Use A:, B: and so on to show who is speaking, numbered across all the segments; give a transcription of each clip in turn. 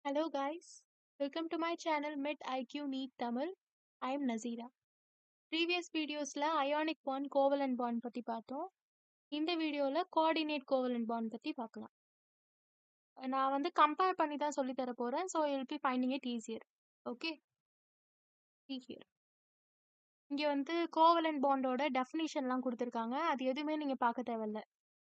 A: Hello guys, welcome to my channel Med IQ Neat Tamil. I am Nazira. Previous videosல ionic bond, covalent bond பத்தி பார்த்தோம். இந்த வீடியோல coordinate covalent bond பத்தி பார்க்கலாம். நான் வந்து compare பண்ணி தான் சொல்லி தர போறேன். So you'll be finding it easier. Okay, see here. இங்க வந்து covalent bondோட definitionலாம் கொடுத்திருக்காங்க. அது எதுவுமே நீங்க பார்க்க தேவையில்ல.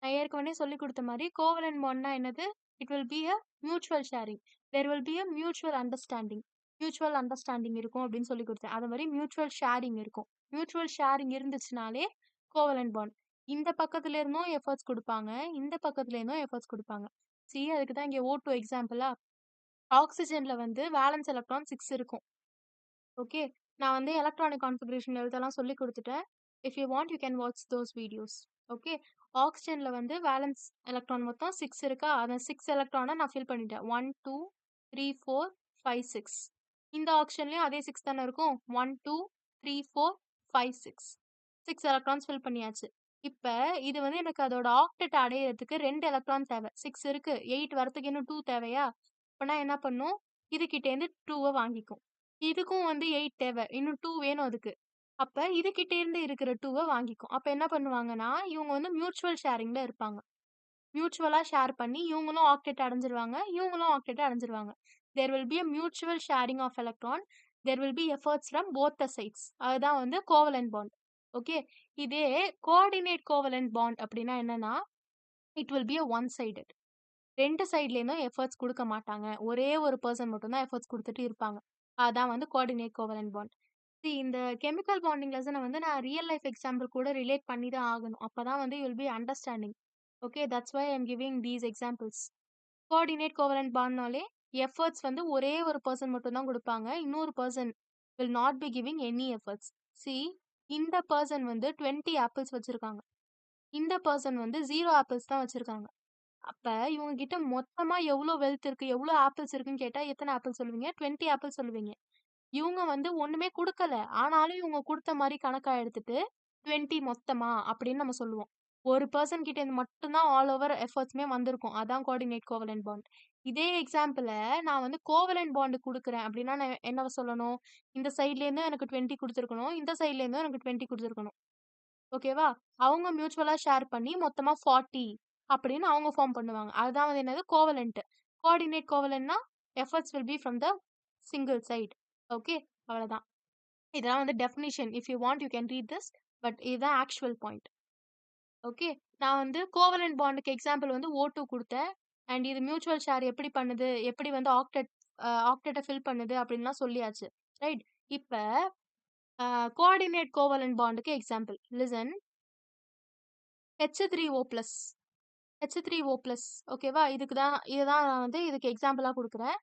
A: நான் ஏற்கனவே சொல்லி கொடுத்த மாதிரி covalent bondனா என்னது? It will be a mutual sharing. There will be a mutual understanding. Mutual understanding இருக்கும் அப்படின்னு சொல்லி கொடுத்தேன். அது மாதிரி மியூச்சுவல் ஷேரிங் இருக்கும். மியூச்சுவல் ஷேரிங் இருந்துச்சுனாலே கோவலன்ட் பாண்ட். இந்த பக்கத்துல இருந்தும் எஃபர்ட்ஸ் கொடுப்பாங்க, இந்த பக்கத்துல இருந்தும் எஃபர்ட்ஸ் கொடுப்பாங்க. சி அதுக்கு தான் இங்க O2 எக்ஸாம்பிளா ஆக்சிஜன்ல வந்து வேலன்ஸ் எலக்ட்ரான் 6 இருக்கும். ஓகே, நான் வந்து எலக்ட்ரானிக் கான்ஃபிகரேஷன் எழுதலாம் சொல்லி கொடுத்துட்டேன். If you want you can watch those videos. Okay, ஆக்சிஜன்ல வந்து வேலன்ஸ் எலக்ட்ரான் மொத்தம் 6 இருக்கா, அந்த 6 எலக்ட்ரானை நான் ஃபில் பண்ணிட்டேன். 1 2 3 4 5 6. இந்த ஆக்சிஜன்லயும் அதே 6 தானே இருக்கும். 1 2 3 4 5 6. 6 எலக்ட்ரான்ஸ் ஃபில் பண்ணியாச்சு. இப்ப இது வந்து எனக்கு அதோட ஆக்டெட் அடையிறதுக்கு 2 எலக்ட்ரான் தேவை. 6 இருக்கு, 8 வரதுக்கு இன்னும் 2 தேவையா? அப்ப நான் என்ன பண்ணும், இதுகிட்ட இருந்து 2 வாங்கிக்கும். இதுக்கும் வந்து 8 தேவை, இன்னும் 2 வேணும் அதுக்கு. அப்ப இதுகிட்ட இருந்து இருக்கிற 2 வாங்கிக்கும். அப்ப என்ன பண்ணுவாங்கன்னா இவங்க வந்து மியூச்சுவல் ஷேரிங்ல இருப்பாங்க. மியூச்சுவலா ஷேர் பண்ணி இவங்களும் ஆக்டெட் அடைஞ்சிருவாங்க, இவங்களும் octet அடைஞ்சிருவாங்க. there will be a mutual sharing of electron. there will be efforts from both the sides. அதுதான் வந்து covalent bond. ஓகே, இதே coordinate covalent bond அப்படின்னா என்னன்னா it will be a one sided. ரெண்டு சைட்லேருந்தும் efforts கொடுக்க மாட்டாங்க, ஒரே ஒரு பர்சன் மட்டும்தான் எஃபர்ட்ஸ் கொடுத்துட்டு இருப்பாங்க. அதான் வந்து கோஆர்டினேட் கோவலன்ட் பாண்ட். இந்த கெமிக்கல் பாண்டிங் லெசனை வந்து நான் ரியல் லைஃப் எக்ஸாம்பிள் கூட ரிலேட் பண்ணி தான் ஆகணும். அப்பதான் வந்து you'll be understanding. Okay, that's why I'm giving these examples. Coordinate covalent பாண்ட்னாலே எஃபர்ட்ஸ் வந்து ஒரே ஒரு பர்சன் மட்டும் தான் கொடுப்பாங்க, இன்னொரு person will not be giving any efforts. See இந்த பர்சன் வந்து 20 ஆப்பிள்ஸ் வச்சிருக்காங்க, இந்த பர்சன் வந்து 0 ஆப்பிள்ஸ் தான் வச்சிருக்காங்க. அப்ப இவங்க கிட்ட மொத்தமா எவ்வளோ வெல்த் இருக்கு, எவ்வளோ ஆப்பிள்ஸ் இருக்குன்னு கேட்டா எத்தனை ஆப்பிள் சொல்லுவீங்க? 20 ஆப்பிள் சொல்லுவீங்க. இவங்க வந்து ஒண்ணுமே குடுக்கல, ஆனாலும் இவங்க குடுத்த மாதிரி கணக்கா எடுத்துட்டு 20 மொத்தமா அப்படின்னு நம்ம சொல்லுவோம். ஒரு பர்சன் கிட்ட இருந்து மட்டும்தான் ஆல் ஓவர் எஃபர்ட்ஸ்மே வந்திருக்கும். அதான் கோஆர்டினேட் கோவலன்ட் பாண்ட். இதே எக்ஸாம்பிள நான் வந்து கோவலன்ட் பாண்ட் கொடுக்குறேன் அப்படின்னா நான் என்ன சொல்லணும்? இந்த சைட்ல இருந்து எனக்கு 20 கொடுத்துருக்கணும், இந்த சைட்ல இருந்து எனக்கு 20 கொடுத்துருக்கணும். ஓகேவா? அவங்க மியூச்சுவலா ஷேர் பண்ணி மொத்தமா 40 அப்படின்னு அவங்க ஃபார்ம் பண்ணுவாங்க. அதுதான் வந்து என்னது கோவலன்ட். கோஆர்டினேட் கோவலன்ட்னா efforts will be from the single side. Okay, அவ்வளவுதான். இதெல்லாம் வந்து definition. If you want you can read this. But இதுதான் ஆக்சுவல் பாயிண்ட். ஓகே, நான் வந்து கோவலன்ட் பாண்டுக்கு எக்ஸாம்பிள் வந்து O2 கொடுத்தேன். அண்ட் இது மியூச்சுவல் ஷேர் எப்படி பண்ணுது, எப்படி வந்து ஆக்டெட்டை ஃபில் பண்ணுது அப்படின்லாம் சொல்லியாச்சு. ரைட், இப்ப கோஆர்டினேட் கோவலன்ட் பாண்டுக்கு எக்ஸாம்பிள் லிசன். H3O+. H3O+. ஓகேவா? இதுதான் நான் வந்து இதுக்கு எக்ஸாம்பிளா கொடுக்குறேன்.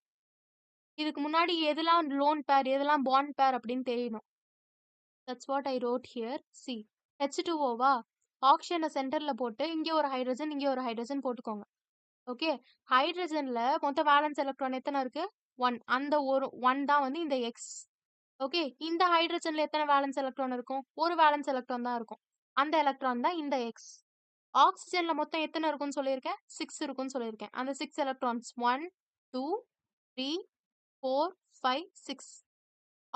A: இதுக்கு முன்னாடி எதெல்லாம் லோன் பேர், எதெல்லாம் பாண்ட் பேர் அப்படின்னு தெரியணும். That's what I wrote here. C H2O ஆக்சிஜனை சென்டர்ல போட்டு இங்கே ஒரு ஹைட்ரஜன், இங்கே ஒரு ஹைட்ரஜன் போட்டுக்கோங்க. ஓகே, ஹைட்ரஜன்ல மொத்தம் வேலன்ஸ் எலக்ட்ரான் எத்தனை இருக்கு? 1. அந்த ஒரு 1 தான் வந்து இந்த எக்ஸ். ஓகே, இந்த ஹைட்ரஜன்ல எத்தனை வேலன்ஸ் எலக்ட்ரான் இருக்கும்? ஒரு வேலன்ஸ் எலக்ட்ரான் தான் இருக்கும். அந்த எலக்ட்ரான் தான் இந்த எக்ஸ். ஆக்சிஜன்ல மொத்தம் எத்தனை இருக்கும்னு சொல்லியிருக்கேன்? 6 இருக்கும்னு சொல்லியிருக்கேன். அந்த 6 எலக்ட்ரான்ஸ் 1 2 3 4 5 6.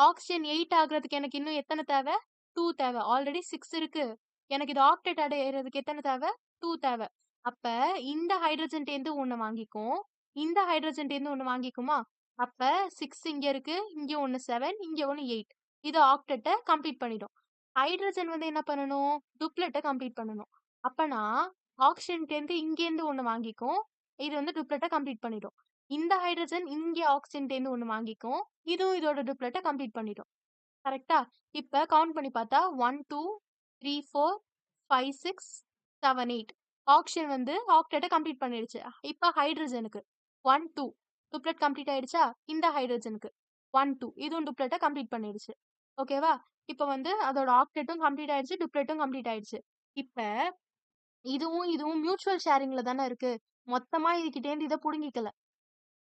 A: ஆக்சிஜன் 8 ஆகுறதுக்கு எனக்கு இன்னும் எத்தனை தேவை? 2 தேவை. ஆல்ரெடி 6 இருக்கு, எனக்கு இது ஆக்டெட் அடையிறதுக்கு எத்தனை தேவை? 2 தேவை. அப்ப இந்த ஹைட்ரஜன் இருந்து ஒண்ணு வாங்கிக்கும், இந்த ஹைட்ரஜன் இருந்து ஒண்ணு வாங்கிக்குமா? அப்ப 6 இங்க இருக்கு, இங்க ஒண்ணு 7, இங்க ஒண்ணு 8. இது ஆக்டெட்டை கம்ப்ளீட் பண்ணிடும். ஹைட்ரஜன் வந்து என்ன பண்ணணும்? டுப்ளெட்டை கம்ப்ளீட் பண்ணணும். அப்பனா ஆக்சிஜன் இருந்து இங்க இருந்து ஒண்ணு வாங்கிக்கும், இது வந்து டுப்ளெட்டை கம்ப்ளீட் பண்ணிடும். இந்த ஹைட்ரஜன் இங்க ஆக்சிஜன் இருந்து ஒண்ணு வாங்கிக்கும், இதுவும் இதோட டுப்ளெட்டை கம்ப்ளீட் பண்ணிடும். கரெக்டா? இப்ப கவுண்ட் பண்ணி பார்த்தா 1 2 3 4 5 6 7 8. ஆக்சிஜன் வந்து ஆக்டெட்டை கம்ப்ளீட் பண்ணிடுச்சு. இப்ப ஹைட்ரஜனுக்கு 1 2 டுப்ளெட் கம்ப்ளீட் ஆயிடுச்சா? இந்த ஹைட்ரஜனுக்கு 1 2 இதுவும் டுப்ளெட்டை கம்ப்ளீட் பண்ணிடுச்சு. ஓகேவா? இப்ப வந்து அதோட ஆக்டெட்டும் கம்ப்ளீட் ஆயிடுச்சு, டுப்ளெட்டும் கம்ப்ளீட் ஆயிடுச்சு. இப்ப இதுவும் மியூச்சுவல் ஷேரிங்ல தானே இருக்கு. மொத்தமா இதுகிட்ட இருந்து இதை புடுங்கிக்கல.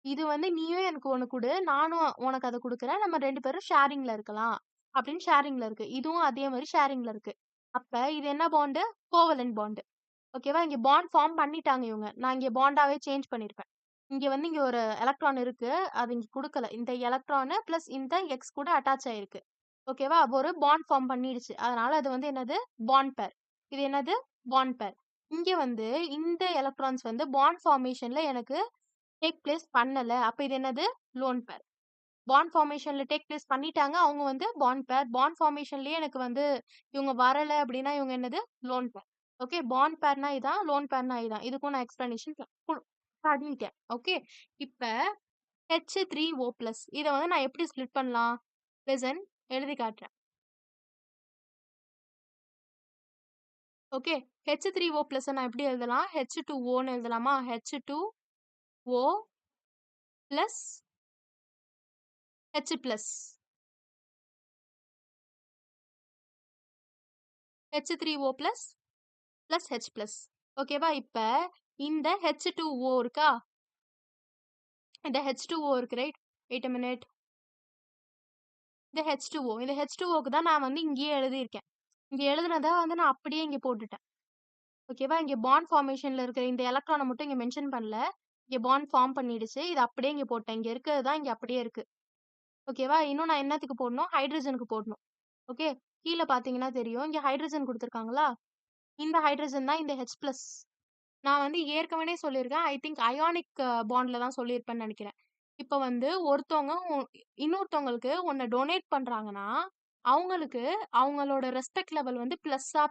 A: இது வந்து நீயும் எனக்கு ஒண்ணு கொடு, நானும் உனக்கு அதை கொடுக்குறேன், நம்ம 2 பேரும் ஷேரிங்ல இருக்கலாம் அப்படின்னு ஷேரிங்ல இருக்கு. இதுவும் அதே மாதிரி ஷேரிங்ல இருக்கு. அப்ப இது என்ன பாண்டு? Covalent bond. ஓகேவா? இங்க பாண்ட் ஃபார்ம் பண்ணிட்டாங்க இவங்க, நான் இங்க பாண்டாவே சேஞ்ச் பண்ணிருப்பேன். இங்க வந்து இங்க ஒரு எலக்ட்ரான் இருக்கு. அது இங்க குடுக்கல. இந்த எலக்ட்ரான் பிளஸ் இந்த எக்ஸ் கூட அட்டாச் ஆயிருக்கு. ஓகேவா? அப்ப ஒரு பாண்ட் ஃபார்ம் பண்ணிடுச்சு. அதனால அது வந்து என்னது? பாண்ட் பேர். இது என்னது? பாண்ட் பேர். இங்க வந்து இந்த எலக்ட்ரான்ஸ் வந்து பாண்ட் ஃபார்மேஷன்ல எனக்கு டேக் பிளேஸ் பண்ணல. அப்ப இது என்னது? Lone pair. Bond ஃபார்மேஷன்ல take place பண்ணிட்டாங்க. அவங்க வந்து பாண்ட் பேர். பாண்ட் ஃபார்மேஷன்லயே எனக்கு வந்து இவங்க வரல அப்படின்னா இவங்க என்னது? Lone pair. ஓகே. பாண்ட் பேர்னா இதான். லோன் பேர்னா இதான். இதுக்கும் நான் எக்ஸ்பிளனேஷன் பண்ணிட்டேன். ஓகே. இப்ப H3O+ இத வந்து நான் எப்படி ஸ்ப்ளிட் பண்ணலாம்? லிசன் எழுதி காட்டுறேன். ஓகே. H3O+ நான் எப்படி எழுதலாம்? H2Oன்னு எழுதலாமா? H2O plus H plus H3O plus plus H plus. ஓகேவா? இப்ப இந்த H2O இருக்கா? இந்த H2O இருக்கு ரைட்? Wait a minute. இந்த H2O. இந்த H2Oக்கு தான் நான் வந்து இங்கேயே எழுதியிருக்கேன். இங்க எழுதுனத வந்து நான் அப்படியே இங்க போட்டுட்டேன். ஓகேவா? இங்க பாண்ட் ஃபார்மேஷன்ல இருக்கிற இந்த எலக்ட்ரான மட்டும் இங்க மென்ஷன் பண்ணல. இங்க பாண்ட் ஃபார்ம் பண்ணிடுச்சு. இத அப்படியே இங்க போட்டேன். இங்க இருக்கிறது தான் இங்க அப்படியே இருக்கு. ஓகேவா? இன்னும் நான் என்னத்துக்கு போடணும்? ஹைட்ரஜனுக்கு போடணும். ஓகே. கீழ பார்த்தீங்கன்னா தெரியும். இங்க ஹைட்ரஜன் குடுத்துருக்காங்களா? இந்த ஹைட்ரஜன் தான் இந்த H+. நான் வந்து ஏற்கனவே சொல்லியிருக்கேன். ஐ திங்க் அயானிக் பாண்ட்ல தான் சொல்லியிருப்பேன்னு நெனைக்கிறேன். இப்ப வந்து ஒருத்தவங்க இன்னொருத்தவங்களுக்கு ஒண்ண டொனேட் பண்றாங்கன்னா, அவங்களுக்கு அவங்களோட ரெஸ்பெக்ட் லெவல் வந்து பிளஸ்ஸா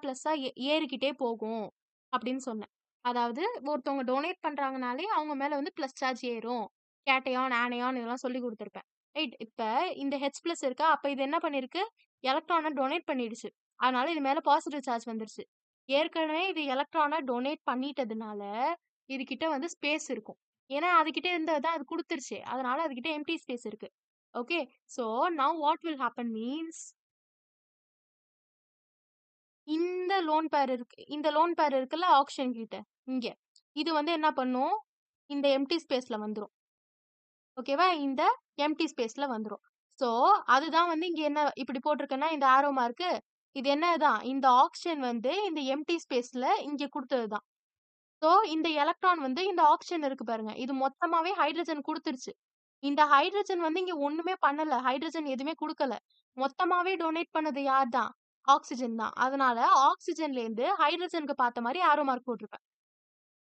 A: ஏறிக்கிட்டே போகும் அப்படின்னு சொன்னேன். அதாவது ஒருத்தவங்க டொனேட் பண்றாங்கனாலே அவங்க மேல வந்து பிளஸ் சார்ஜ் ஏறும். கேட்டயான், ஆனயான் இதெல்லாம் சொல்லிக் குடுத்திருப்பேன். ரைட். இப்ப இந்த H+ இருக்கா? அப்ப இது என்ன பண்ணிருக்கு? எலக்ட்ரான டொனேட் பண்ணிடுச்சு. அதனால இது மேல பாசிட்டிவ் சார்ஜ் வந்துருச்சு. ஏற்கனவே இது எலக்ட்ரான டொனேட் பண்ணிட்டதுனால, இதுகிட்ட வந்து ஸ்பேஸ் இருக்கும். ஏன்னா, அதுகிட்ட இருந்தது தான் அது குடுத்துருச்சே. அதனால அதுகிட்ட எம்ப்டி ஸ்பேஸ் இருக்கு. Okay. So, now what will happen means இந்த லோன் பேர் இருக்கு. இந்த லோன் பேர் இருக்குல்ல ஆக்ஸிஜன் கிட்ட, இங்க. இது வந்து என்ன பண்ணும்? இந்த எம்ப்டி ஸ்பேஸ்ல வந்துரும். ஓகேவா? இந்த எம்ப்டி ஸ்பேஸ்ல வந்துரும். சோ, அதுதான் வந்து இங்க என்ன இப்படி போட்டிருக்கேன்னா, இந்த ஆரோ மார்க்கு, இது என்னதான்? இந்த ஆக்ஸிஜன் வந்து இந்த எம்ப்டி ஸ்பேஸ்ல இங்க குடுத்தது தான். சோ, இந்த எலக்ட்ரான் வந்து இந்த ஆக்ஸிஜன் இருக்கு பாருங்க. இது மொத்தமாவே ஹைட்ரஜன் குடுத்துருச்சு. இந்த ஹைட்ரஜன் வந்து இங்க ஒண்ணுமே பண்ணல. ஹைட்ரஜன் எதுவுமே குடுக்கல. மொத்தமாவே டொனேட் பண்ணது யார் தான்? ஆக்ஸிஜன் தான். அதனால ஆக்ஸிஜன்லேருந்து ஹைட்ரஜனுக்கு பார்த்த மாரி ஆரோ மார்க் போட்டிருப்பேன்.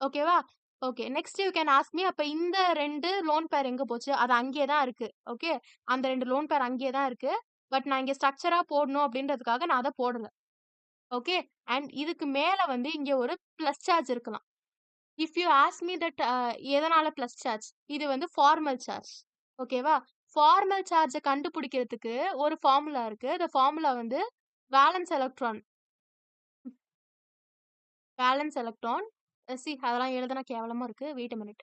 A: ஓகேவா? Okay. Next you can ask me அப்ப இந்த 2 லோன் பேர் எங்க போச்சு? அது அங்கேயே தான் இருக்கு. ஓகே. அந்த 2 லோன் பேர் அங்கேயே தான் இருக்கு. பட் நான் இங்க ஸ்ட்ரக்சரா போடணும் அப்படின்றதுக்காக நான் அத போடல. ஓகே. அண்ட் இதுக்கு மேல வந்து இங்க ஒரு பிளஸ் சார்ஜ் இருக்கலாம். If you ask me that எதனால பிளஸ் சார்ஜ்? இது வந்து ஃபார்மல் சார்ஜ். ஓகேவா? ஃபார்மல் சார்ஜ கண்டுபிடிக்கிறதுக்கு ஒரு ஃபார்முலா இருக்கு. அந்த ஃபார்முலா வந்து வேலன்ஸ் எலக்ட்ரான். வேலன்ஸ் எலக்ட்ரான் அதெல்லாம் எழுதுனா கேவலமா இருக்கு. Wait a minute.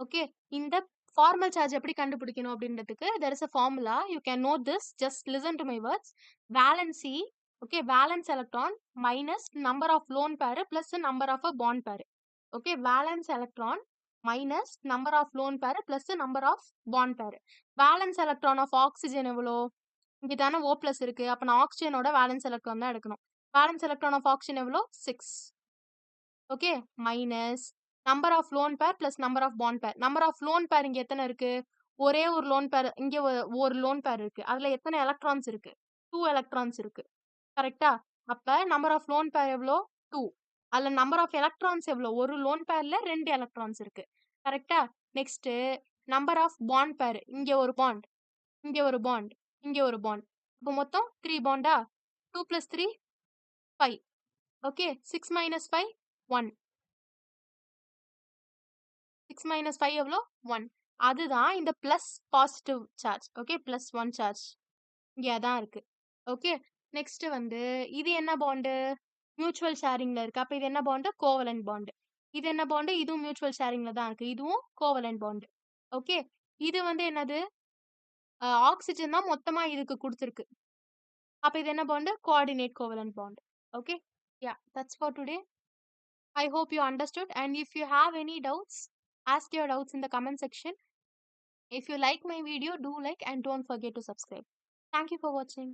A: ஓகே. இந்த ஃபார்மல் சார்ஜ் எப்படி கண்டுபிடிக்கணும் அப்படின்றதுக்கு there is a formula. You can note this. Just listen to my words. Valency okay. Valence electron minus number of lone pair plus number of a bond pair. Okay. Valence electron minus number of lone pair plus number of bond pair. Valence electron of oxygen எவ்வளோ? இங்க தானே O+ இருக்கு. அப்ப நான் ஆக்ஸிஜனோட valence electron தான் எடுக்கணும். Valence electron of oxygen எவ்வளோ? 6. Okay. Minus number of lone pair plus number of bond pair. Number of lone pair இங்க எத்தன இருக்கு? ஒரே ஒரு லோன் பேர் இங்க ஒரு லோன் பேர் இருக்கு. அதுல எத்தன எலக்ட்ரான்ஸ் இருக்கு? 2 எலக்ட்ரான்ஸ் இருக்கு. கரெக்ட்டா? அப்ப நம்பர் ஆஃப் லோன் பேர் எவ்வளோ? 2. அதுல நம்பர் ஆஃப் எலக்ட்ரான்ஸ் எவ்வளோ? ஒரு லோன் பேர்ல 2 எலக்ட்ரான்ஸ் இருக்கு. கரெக்ட்டா? நெக்ஸ்ட் நம்பர் ஆஃப் பாண்ட் பேர். இங்க ஒரு பாண்ட், இங்க ஒரு பாண்ட், இங்க ஒரு பாண்ட். அப்ப மொத்தம் 3 பாண்டா? 2 + 3 5. ஓகே. 6 - 5 1. 6 - 5 எவ்வளோ? 1. அதுதான் இந்த plus positive charge. Okay. +1 charge. இங்க அதான் இருக்கு. ஓகே. நெக்ஸ்ட் வந்து இது என்ன பாண்டு? மியூச்சுவல் ஷேரிங்ல இருக்கு. அப்ப இது என்ன பாண்டு? Covalent bond. இது என்ன பாண்டு? இதுவும் மியூச்சுவல் ஷேரிங்ல தான் இருக்கு. இதுவும் கோவலன்ட் பாண்ட். ஓகே. இது வந்து என்னது? ஆக்ஸிஜன் தான் மொத்தமா இதுக்கு குடுத்திருக்கு. அப்ப இது என்ன bond? Coordinate covalent bond. Okay. Yeah, that's for today. I hope you understood. And if you have any doubts, ask your doubts in the comment section. If you like my video, do like and don't forget to subscribe. Thank you for watching.